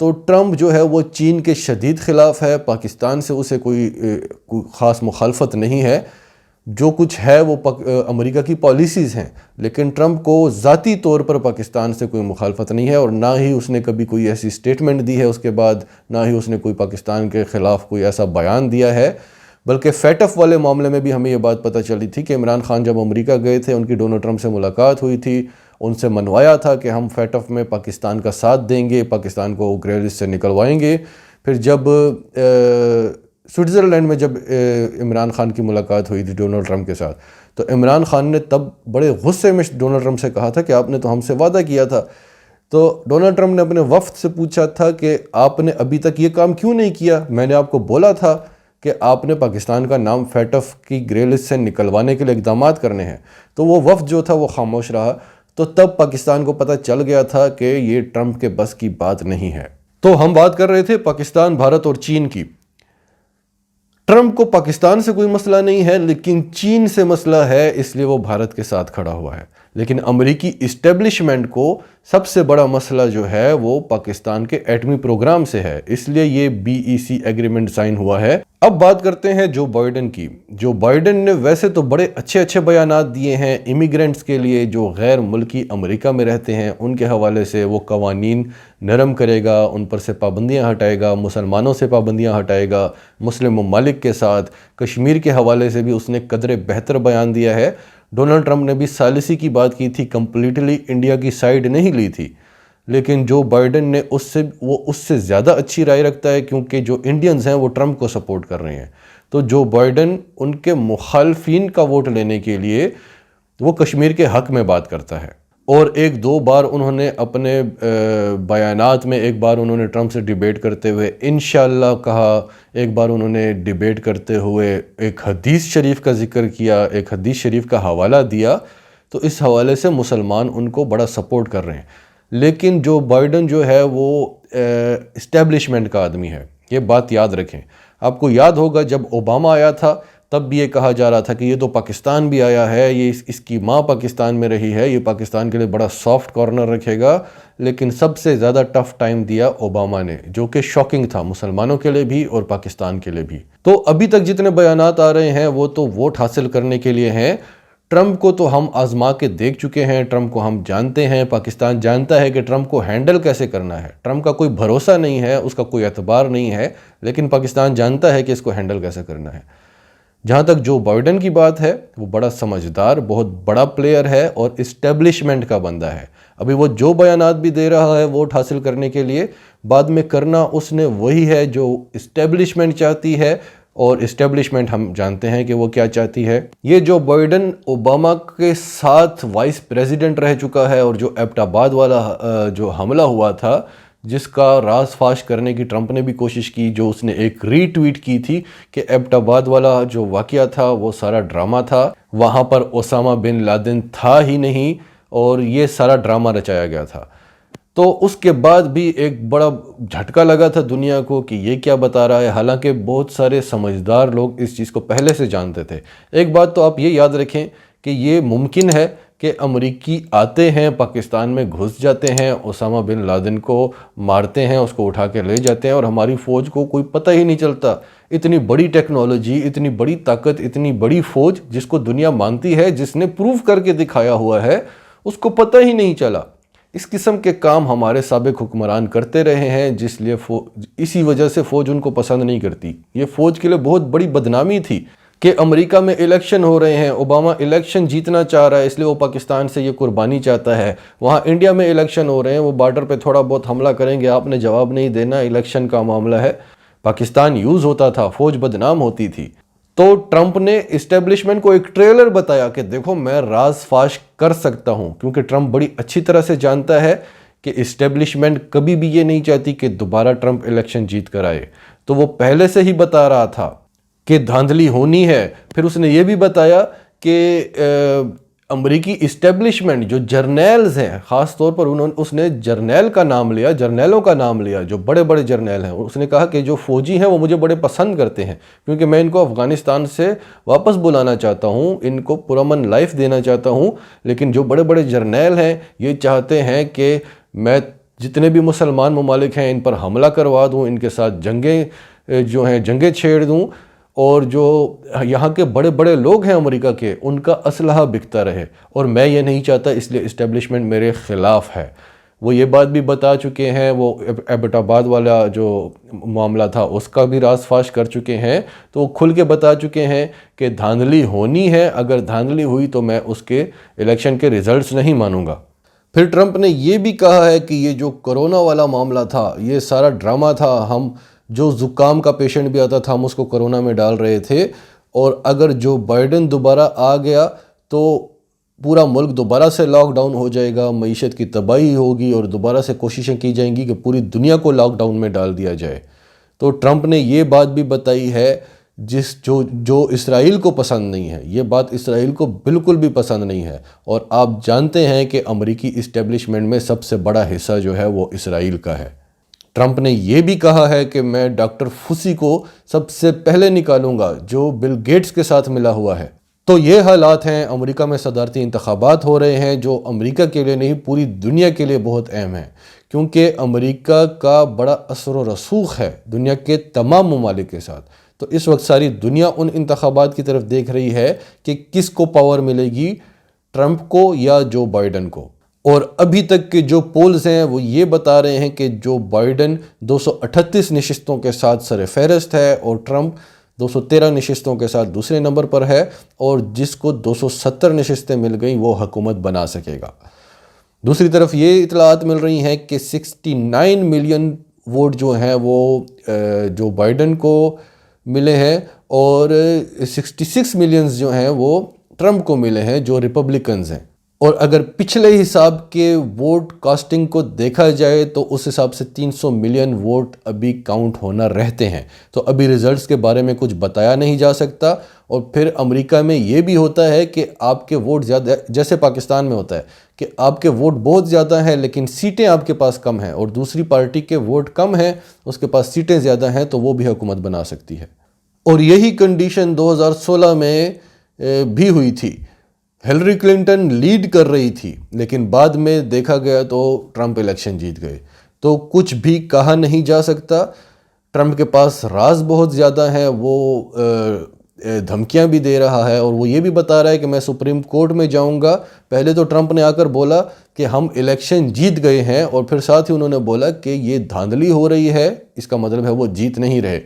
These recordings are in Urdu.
تو ٹرمپ جو ہے وہ چین کے شدید خلاف ہے، پاکستان سے اسے کوئی خاص مخالفت نہیں ہے، جو کچھ ہے وہ امریکہ کی پالیسیز ہیں، لیکن ٹرمپ کو ذاتی طور پر پاکستان سے کوئی مخالفت نہیں ہے، اور نہ ہی اس نے کبھی کوئی ایسی سٹیٹمنٹ دی ہے اس کے بعد، نہ ہی اس نے کوئی پاکستان کے خلاف کوئی ایسا بیان دیا ہے۔ بلکہ فیٹف والے معاملے میں بھی ہمیں یہ بات پتہ چلی تھی کہ عمران خان جب امریکہ گئے تھے، ان کی ڈونلڈ ٹرمپ سے ملاقات ہوئی تھی، ان سے منوایا تھا کہ ہم فیٹف میں پاکستان کا ساتھ دیں گے، پاکستان کو گرے لسٹ سے نکلوائیں گے۔ پھر جب سوئٹزرلینڈ میں جب عمران خان کی ملاقات ہوئی تھی ڈونلڈ ٹرمپ کے ساتھ، تو عمران خان نے تب بڑے غصے میں ڈونلڈ ٹرمپ سے کہا تھا کہ آپ نے تو ہم سے وعدہ کیا تھا۔ تو ڈونلڈ ٹرمپ نے اپنے وفد سے پوچھا تھا کہ آپ نے ابھی تک یہ کام کیوں نہیں کیا؟ میں نے آپ کو بولا تھا کہ آپ نے پاکستان کا نام فیٹف کی گرے لسٹ سے نکلوانے کے لیے اقدامات کرنے ہیں۔ تو وہ وفد جو تھا وہ خاموش رہا۔ تو تب پاکستان کو پتہ چل گیا تھا کہ یہ ٹرمپ کے بس کی بات نہیں ہے۔ تو ہم بات کر رہے تھے پاکستان، بھارت اور چین کی۔ ٹرمپ کو پاکستان سے کوئی مسئلہ نہیں ہے، لیکن چین سے مسئلہ ہے، اس لیے وہ بھارت کے ساتھ کھڑا ہوا ہے۔ لیکن امریکی اسٹیبلشمنٹ کو سب سے بڑا مسئلہ جو ہے وہ پاکستان کے ایٹمی پروگرام سے ہے، اس لیے یہ BEC ایگریمنٹ سائن ہوا ہے۔ اب بات کرتے ہیں جو بائیڈن کی۔ جو بائیڈن نے ویسے تو بڑے اچھے بیانات دیے ہیں امیگرینٹس کے لیے، جو غیر ملکی امریکہ میں رہتے ہیں، ان کے حوالے سے وہ قوانین نرم کرے گا، ان پر سے پابندیاں ہٹائے گا، مسلمانوں سے پابندیاں ہٹائے گا، مسلم ممالک کے ساتھ کشمیر کے حوالے سے بھی اس نے قدرے بہتر بیان دیا ہے۔ ڈونلڈ ٹرمپ نے بھی ثالثی کی بات کی تھی، کمپلیٹلی انڈیا کی سائیڈ نہیں لی تھی، لیکن جو بائیڈن نے اس سے زیادہ اچھی رائے رکھتا ہے، کیونکہ جو انڈینز ہیں وہ ٹرمپ کو سپورٹ کر رہے ہیں۔ تو جو بائیڈن ان کے مخالفین کا ووٹ لینے کے لیے وہ کشمیر کے حق میں بات کرتا ہے، اور ایک دو بار انہوں نے اپنے بیانات میں، ایک بار انہوں نے ٹرمپ سے ڈیبیٹ کرتے ہوئے انشاءاللہ کہا، ایک بار انہوں نے ڈیبیٹ کرتے ہوئے ایک حدیث شریف کا ذکر کیا، ایک حدیث شریف کا حوالہ دیا۔ تو اس حوالے سے مسلمان ان کو بڑا سپورٹ کر رہے ہیں۔ لیکن جو بائیڈن جو ہے وہ اسٹیبلشمنٹ کا آدمی ہے، یہ بات یاد رکھیں۔ آپ کو یاد ہوگا جب اوباما آیا تھا تب بھی یہ کہا جا رہا تھا کہ یہ تو پاکستان بھی آیا ہے، یہ اس کی ماں پاکستان میں رہی ہے، یہ پاکستان کے لیے بڑا سافٹ کارنر رکھے گا۔ لیکن سب سے زیادہ ٹف ٹائم دیا اوباما نے، جو کہ شاکنگ تھا مسلمانوں کے لیے بھی اور پاکستان کے لیے بھی۔ تو ابھی تک جتنے بیانات آ رہے ہیں وہ تو ووٹ حاصل کرنے کے لیے ہیں۔ ٹرمپ کو تو ہم آزما کے دیکھ چکے ہیں، ٹرمپ کو ہم جانتے ہیں، پاکستان جانتا ہے کہ ٹرمپ کو ہینڈل کیسے کرنا ہے۔ ٹرمپ کا کوئی بھروسہ نہیں ہے، اس کا کوئی اعتبار نہیں ہے، لیکن پاکستان جانتا ہے کہ اس کو ہینڈل کیسے کرنا ہے۔ جہاں تک جو بائیڈن کی بات ہے، وہ بڑا سمجھدار، بہت بڑا پلیئر ہے اور اسٹیبلشمنٹ کا بندہ ہے۔ ابھی وہ جو بیانات بھی دے رہا ہے ووٹ حاصل کرنے کے لیے، بعد میں کرنا اس نے وہی ہے جو اسٹیبلشمنٹ چاہتی ہے، اور اسٹیبلشمنٹ ہم جانتے ہیں کہ وہ کیا چاہتی ہے۔ یہ جو بائیڈن اوباما کے ساتھ وائس پریزیڈنٹ رہ چکا ہے، اور جو ایبٹ آباد والا جو حملہ ہوا تھا، جس کا راز فاش کرنے کی ٹرمپ نے بھی کوشش کی، جو اس نے ایک ری ٹویٹ کی تھی کہ ایبٹ آباد والا جو واقعہ تھا وہ سارا ڈرامہ تھا، وہاں پر اسامہ بن لادن تھا ہی نہیں، اور یہ سارا ڈرامہ رچایا گیا تھا۔ تو اس کے بعد بھی ایک بڑا جھٹکا لگا تھا دنیا کو کہ یہ کیا بتا رہا ہے، حالانکہ بہت سارے سمجھدار لوگ اس چیز کو پہلے سے جانتے تھے۔ ایک بات تو آپ یہ یاد رکھیں کہ یہ ممکن ہے کہ امریکی آتے ہیں، پاکستان میں گھس جاتے ہیں، اسامہ بن لادن کو مارتے ہیں، اس کو اٹھا کے لے جاتے ہیں، اور ہماری فوج کو کوئی پتہ ہی نہیں چلتا۔ اتنی بڑی ٹیکنالوجی، اتنی بڑی طاقت، اتنی بڑی فوج جس کو دنیا مانتی ہے، جس نے پروف کر کے دکھایا ہوا ہے، اس کو پتہ ہی نہیں چلا۔ اس قسم کے کام ہمارے سابق حکمران کرتے رہے ہیں، جس لیے اسی وجہ سے فوج ان کو پسند نہیں کرتی۔ یہ فوج کے لیے بہت بڑی بدنامی تھی کہ امریکہ میں الیکشن ہو رہے ہیں، اوباما الیکشن جیتنا چاہ رہا ہے، اس لیے وہ پاکستان سے یہ قربانی چاہتا ہے۔ وہاں انڈیا میں الیکشن ہو رہے ہیں، وہ بارڈر پہ تھوڑا بہت حملہ کریں گے، آپ نے جواب نہیں دینا، الیکشن کا معاملہ ہے۔ پاکستان یوز ہوتا تھا، فوج بدنام ہوتی تھی۔ تو ٹرمپ نے اسٹیبلشمنٹ کو ایک ٹریلر بتایا کہ دیکھو میں راز فاش کر سکتا ہوں، کیونکہ ٹرمپ بڑی اچھی طرح سے جانتا ہے کہ اسٹیبلشمنٹ کبھی بھی یہ نہیں چاہتی کہ دوبارہ ٹرمپ الیکشن جیت کر آئے۔ تو وہ پہلے سے ہی بتا رہا تھا کہ دھاندلی ہونی ہے۔ پھر اس نے یہ بھی بتایا کہ امریکی اسٹیبلشمنٹ جو جرنیلز ہیں، خاص طور پر اس نے جرنیل کا نام لیا، جرنیلوں کا نام لیا، جو بڑے بڑے جرنیل ہیں۔ اس نے کہا کہ جو فوجی ہیں وہ مجھے بڑے پسند کرتے ہیں، کیونکہ میں ان کو افغانستان سے واپس بلانا چاہتا ہوں، ان کو پرامن لائف دینا چاہتا ہوں، لیکن جو بڑے بڑے جرنیل ہیں یہ چاہتے ہیں کہ میں جتنے بھی مسلمان ممالک ہیں ان پر حملہ کروا دوں، ان کے ساتھ جنگیں چھیڑ دوں، اور جو یہاں کے بڑے بڑے لوگ ہیں امریکہ کے ان کا اسلحہ بکتا رہے، اور میں یہ نہیں چاہتا، اس لیے اسٹیبلشمنٹ میرے خلاف ہے۔ وہ یہ بات بھی بتا چکے ہیں، وہ ایبٹ آباد والا جو معاملہ تھا اس کا بھی راز فاش کر چکے ہیں، تو وہ کھل کے بتا چکے ہیں کہ دھاندلی ہونی ہے، اگر دھاندلی ہوئی تو میں اس کے الیکشن کے ریزلٹس نہیں مانوں گا۔ پھر ٹرمپ نے یہ بھی کہا ہے کہ یہ جو کرونا والا معاملہ تھا یہ سارا ڈرامہ تھا، ہم جو زکام کا پیشنٹ بھی آتا تھا ہم اس کو کرونا میں ڈال رہے تھے، اور اگر جو بائیڈن دوبارہ آ گیا تو پورا ملک دوبارہ سے لاک ڈاؤن ہو جائے گا، معیشت کی تباہی ہوگی، اور دوبارہ سے کوششیں کی جائیں گی کہ پوری دنیا کو لاک ڈاؤن میں ڈال دیا جائے۔ تو ٹرمپ نے یہ بات بھی بتائی ہے جو اسرائیل کو پسند نہیں ہے، یہ بات اسرائیل کو بالکل بھی پسند نہیں ہے، اور آپ جانتے ہیں کہ امریکی اسٹیبلشمنٹ میں سب سے بڑا حصہ جو ہے وہ اسرائیل کا ہے۔ ٹرمپ نے یہ بھی کہا ہے کہ میں ڈاکٹر فوسی کو سب سے پہلے نکالوں گا جو بل گیٹس کے ساتھ ملا ہوا ہے۔ تو یہ حالات ہیں، امریکہ میں صدارتی انتخابات ہو رہے ہیں جو امریکہ کے لیے نہیں پوری دنیا کے لیے بہت اہم ہیں، کیونکہ امریکہ کا بڑا اثر و رسوخ ہے دنیا کے تمام ممالک کے ساتھ۔ تو اس وقت ساری دنیا ان انتخابات کی طرف دیکھ رہی ہے کہ کس کو پاور ملے گی، ٹرمپ کو یا جو بائیڈن کو۔ اور ابھی تک کے جو پولز ہیں وہ یہ بتا رہے ہیں کہ جو بائیڈن 238 نشستوں کے ساتھ سر فہرست ہے، اور ٹرمپ 213 نشستوں کے ساتھ دوسرے نمبر پر ہے، اور جس کو 270 نشستیں مل گئیں وہ حکومت بنا سکے گا۔ دوسری طرف یہ اطلاعات مل رہی ہیں کہ 69 ملین ووٹ جو ہیں وہ جو بائیڈن کو ملے ہیں، اور 66 ملینز جو ہیں وہ ٹرمپ کو ملے ہیں جو ریپبلکنز ہیں۔ اور اگر پچھلے حساب کے ووٹ کاسٹنگ کو دیکھا جائے تو اس حساب سے 300 ملین ووٹ ابھی کاؤنٹ ہونا رہتے ہیں، تو ابھی ریزلٹس کے بارے میں کچھ بتایا نہیں جا سکتا۔ اور پھر امریکہ میں یہ بھی ہوتا ہے کہ آپ کے ووٹ زیادہ، جیسے پاکستان میں ہوتا ہے کہ آپ کے ووٹ بہت زیادہ ہیں لیکن سیٹیں آپ کے پاس کم ہیں، اور دوسری پارٹی کے ووٹ کم ہیں اس کے پاس سیٹیں زیادہ ہیں، تو وہ بھی حکومت بنا سکتی ہے۔ اور یہی کنڈیشن 2016 میں بھی ہوئی تھی، ہلری کلنٹن لیڈ کر رہی تھی لیکن بعد میں دیکھا گیا تو ٹرمپ الیکشن جیت گئے۔ تو کچھ بھی کہا نہیں جا سکتا، ٹرمپ کے پاس راز بہت زیادہ ہیں، وہ دھمکیاں بھی دے رہا ہے، اور وہ یہ بھی بتا رہا ہے کہ میں سپریم کورٹ میں جاؤں گا۔ پہلے تو ٹرمپ نے آ کر بولا کہ ہم الیکشن جیت گئے ہیں، اور پھر ساتھ ہی انہوں نے بولا کہ یہ دھاندلی ہو رہی ہے، اس کا مطلب ہے وہ جیت نہیں رہے،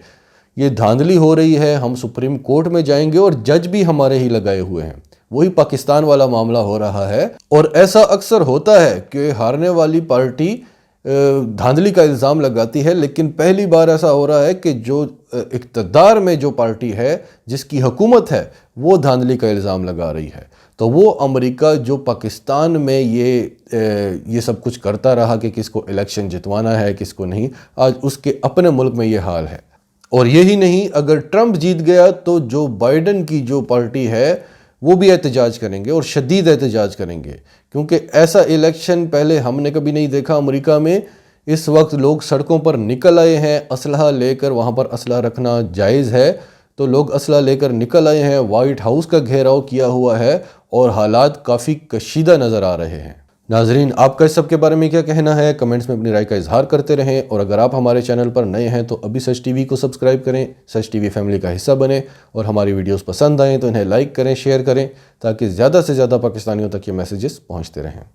یہ دھاندلی ہو رہی ہے، ہم سپریم کورٹ میں جائیں گے، اور جج بھی ہمارے ہی لگائے ہوئے ہیں۔ وہی پاکستان والا معاملہ ہو رہا ہے، اور ایسا اکثر ہوتا ہے کہ ہارنے والی پارٹی دھاندلی کا الزام لگاتی ہے، لیکن پہلی بار ایسا ہو رہا ہے کہ جو اقتدار میں جو پارٹی ہے، جس کی حکومت ہے، وہ دھاندلی کا الزام لگا رہی ہے۔ تو وہ امریکہ جو پاکستان میں یہ سب کچھ کرتا رہا کہ کس کو الیکشن جتوانا ہے کس کو نہیں، آج اس کے اپنے ملک میں یہ حال ہے۔ اور یہی نہیں، اگر ٹرمپ جیت گیا تو جو بائیڈن کی جو پارٹی ہے وہ بھی احتجاج کریں گے، اور شدید احتجاج کریں گے، کیونکہ ایسا الیکشن پہلے ہم نے کبھی نہیں دیکھا امریکہ میں۔ اس وقت لوگ سڑکوں پر نکل آئے ہیں اسلحہ لے کر، وہاں پر اسلحہ رکھنا جائز ہے، تو لوگ اسلحہ لے کر نکل آئے ہیں، وائٹ ہاؤس کا گھیراؤ کیا ہوا ہے، اور حالات کافی کشیدہ نظر آ رہے ہیں۔ ناظرین، آپ کا اس سب کے بارے میں کیا کہنا ہے؟ کمنٹس میں اپنی رائے کا اظہار کرتے رہیں، اور اگر آپ ہمارے چینل پر نئے ہیں تو ابھی سچ ٹی وی کو سبسکرائب کریں، سچ ٹی وی فیملی کا حصہ بنیں، اور ہماری ویڈیوز پسند آئیں تو انہیں لائک کریں، شیئر کریں، تاکہ زیادہ سے زیادہ پاکستانیوں تک یہ میسیجز پہنچتے رہیں۔